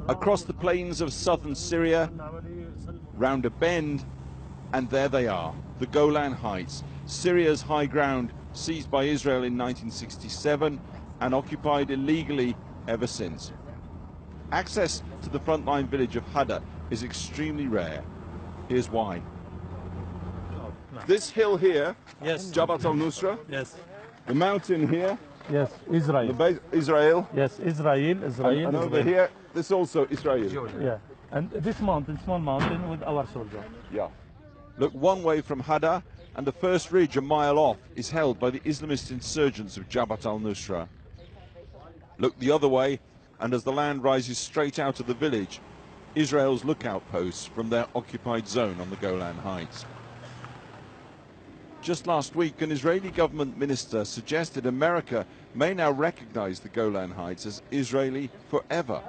Across the plains of southern Syria, round a bend, and there they are, the Golan Heights, Syria's high ground seized by Israel in 1967 and occupied illegally ever since. Access to the frontline village of Hada is extremely rare. Here's why. This hill here, yes, Jabhat al-Nusra. Yes. The mountain here. Yes, Israel. The base, Israel. Yes, Israel. And over here, this also Israel. Yeah. And this mountain, small mountain with our soldier. Yeah. Look one way from Hada, and the first ridge a mile off is held by the Islamist insurgents of Jabhat al-Nusra. Look the other way, and as the land rises straight out of the village, Israel's lookout posts from their occupied zone on the Golan Heights. Just last week, an Israeli government minister suggested America may now recognize the Golan Heights as Israeli forever.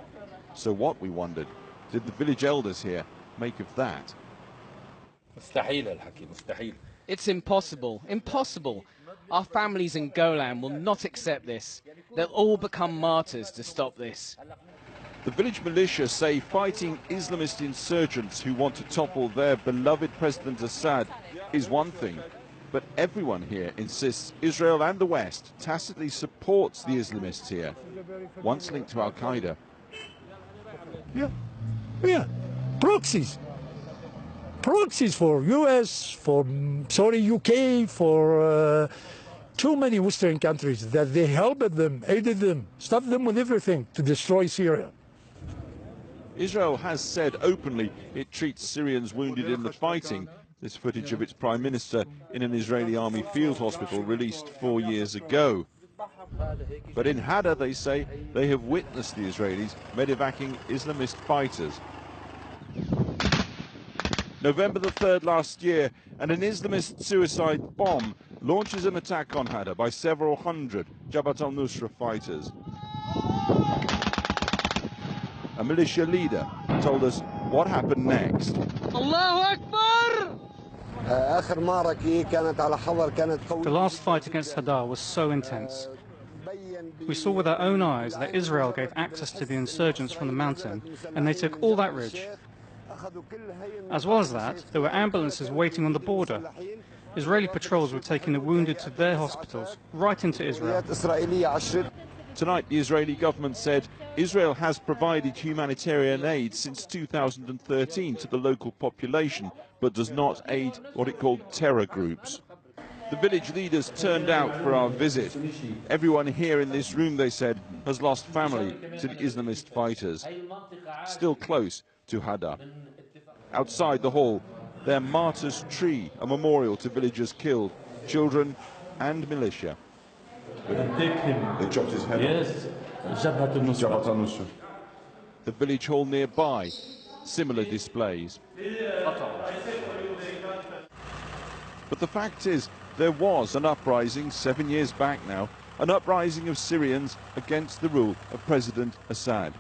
So what, we wondered, did the village elders here make of that? It's impossible, impossible. Our families in Golan will not accept this. They'll all become martyrs to stop this. The village militia say fighting Islamist insurgents who want to topple their beloved President Assad is one thing, but everyone here insists Israel and the West tacitly supports the Islamists here, once linked to Al-Qaeda. Yeah, proxies. Proxies for US, for UK, for too many Western countries that they helped them, aided them, stopped them with everything to destroy Syria. Israel has said openly it treats Syrians wounded in the fighting. This footage of its prime minister in an Israeli army field hospital released 4 years ago. But in Hada, they say they have witnessed the Israelis medevacing Islamist fighters. November the 3rd last year, and an Islamist suicide bomb launches an attack on Hada by several hundred Jabhat al-Nusra fighters. A militia leader told us what happened next. Allahu Akbar! The last fight against Hada was so intense. We saw with our own eyes that Israel gave access to the insurgents from the mountain, and they took all that ridge. As well as that, there were ambulances waiting on the border. Israeli patrols were taking the wounded to their hospitals, right into Israel. Tonight, the Israeli government said Israel has provided humanitarian aid since 2013 to the local population, but does not aid what it called terror groups. The village leaders turned out for our visit. Everyone here in this room, they said, has lost family to the Islamist fighters. Still close to Hada. Outside the hall, their martyrs' tree, a memorial to villagers killed, children and militia. They chopped his head off. Yes, Jabhat al-Nusra. The village hall nearby, similar displays. But the fact is, there was an uprising 7 years back now, an uprising of Syrians against the rule of President Assad.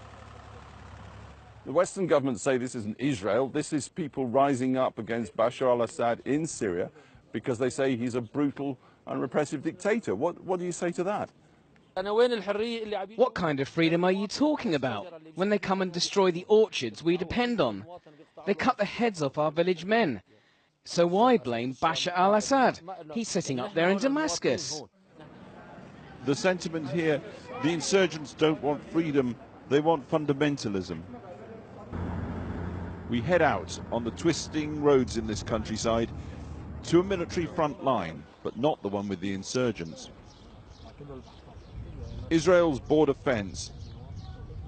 The Western governments say this isn't Israel, this is people rising up against Bashar al-Assad in Syria because they say he's a brutal and repressive dictator. What do you say to that? What kind of freedom are you talking about when they come and destroy the orchards we depend on? They cut the heads off our village men. So why blame Bashar al-Assad? He's sitting up there in Damascus. The sentiment here, the insurgents don't want freedom, they want fundamentalism. We head out on the twisting roads in this countryside to a military front line, but not the one with the insurgents. Israel's border fence,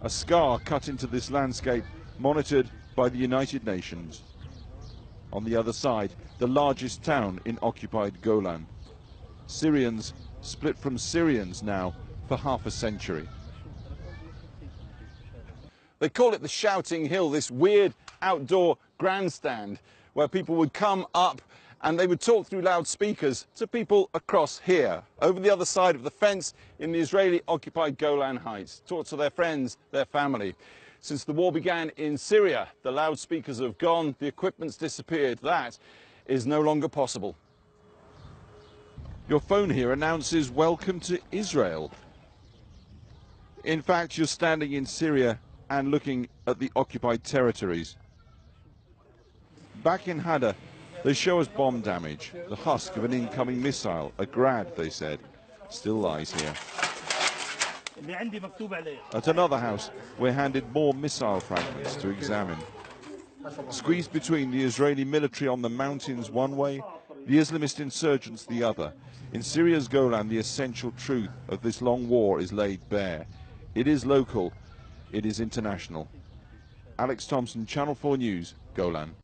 a scar cut into this landscape, monitored by the United Nations. On the other side, the largest town in occupied Golan. Syrians split from Syrians now for half a century. They call it the Shouting Hill, this weird outdoor grandstand where people would come up and they would talk through loudspeakers to people across here, over the other side of the fence in the Israeli-occupied Golan Heights, talk to their friends, their family. Since the war began in Syria, the loudspeakers have gone, the equipment's disappeared. That is no longer possible. Your phone here announces welcome to Israel. In fact, you're standing in Syria and looking at the occupied territories. Back in Hada, they show us bomb damage, the husk of an incoming missile, a Grad, they said, still lies here. At another house, we're handed more missile fragments to examine. Squeezed between the Israeli military on the mountains one way, the Islamist insurgents the other. In Syria's Golan, the essential truth of this long war is laid bare. It is local, it is international. Alex Thompson, Channel 4 News, Golan.